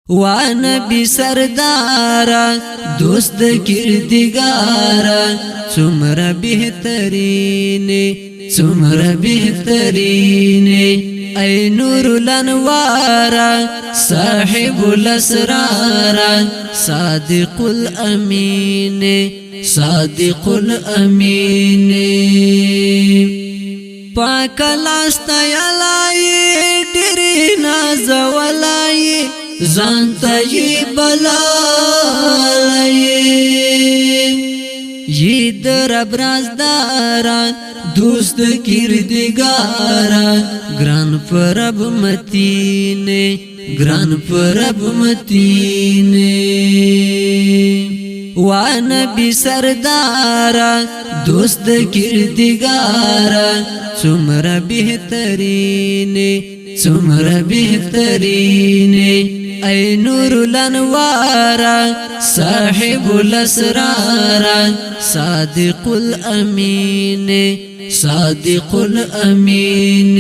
وا نبی سردارا دوست کردگارا څومره بهترینه څومره بهترینه ای نور الانوار صاحب الاسرار صادق الامین صادق الامین پاک لاستا یلای ډېرې ناز ولای زانتا یی بلالای یی در ابرازدارا دوست کردگارا گران پرب متینے گران پرب متینے وا نبی سردارا دوست کردگارا څومره بهترینه څومره بهترینه ای نور الانوار صاحب الاسرار صادق الامین صادق الامین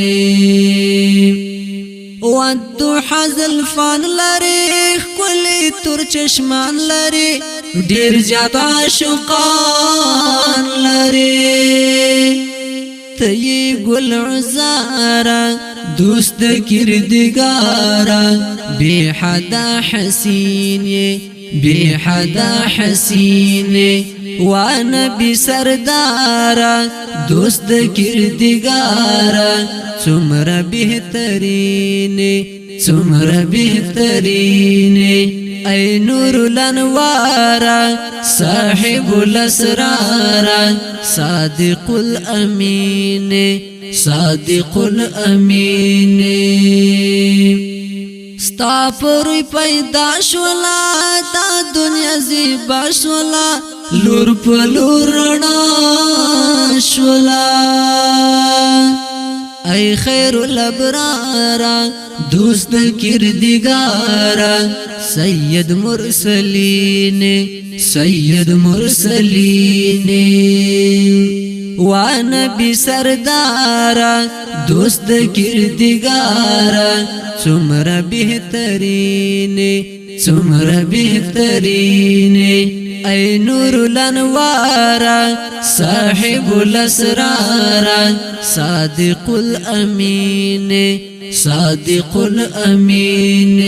والضحى زلفان لري کلی تور چشمان لري ډیر زیات عاشقان لري تی گل عزارا دوست کردگارا بی حدا حسین بی حدا حسین وا نبی سردارا دوست کردگارا څومره بهترینه څومره بهترینه ای نور الانوار صاحب الاسرار صادق الامین صادق الامین ستا پروی پیدا شولا دا دنیا زیبا شولا لور پلور رڼا شولا ای خیر الابرار دوست کردگارا سید مرسلین سید مرسلین وا نبی سردارا دوست کردگارا څومره بهترینه څومره بهترینه ای نور الانوار صاحب الاسرار صادق الامین صادق الامین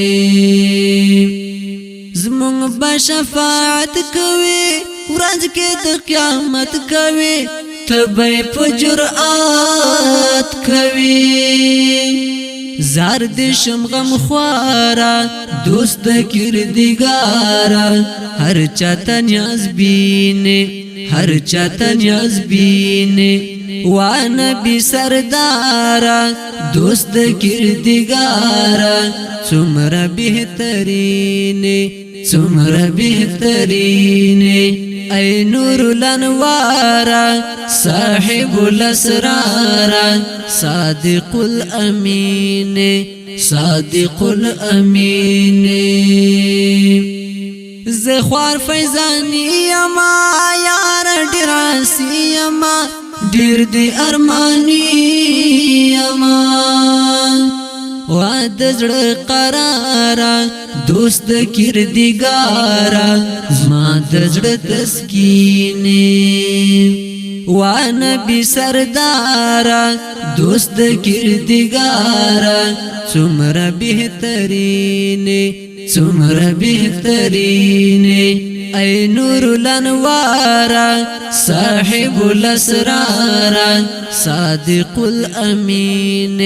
زمون بشفاعت کوي ورځ کې د قیامت کوي تبې په جرأت کوي زار دې شمغم خوارا دوست کردگارا هر چاته نیاز بینه هر چاته نیاز بینه وا نبی سردارا دوست کردگارا څومره بهترینه څومره بهترینه ای نور الانوار صاحب الاسرار صادق الامین صادق الامین زخوار فیضانی یما یار ډراسی یما ډیر دی ارمانی یما وا د زړه قرارا دوست کردگارا زما د زړه تسکینه وا نبی سردارا دوست کردگارا څومره بهترینه څومره بهترینه ای نور الانوار صاحب الاسرار صادق الامین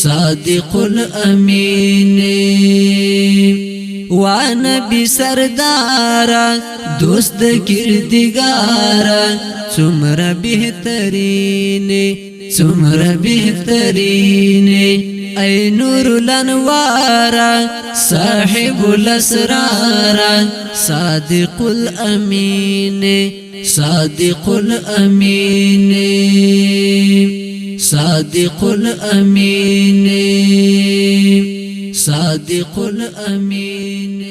صادق الامین وا نبی سردارا دوست کردگارا څومره بهترینه څومره بهترینه ای نور الانوار صاحب الاسرار صادق الامین صادق الامین صادق الامین صادق الامین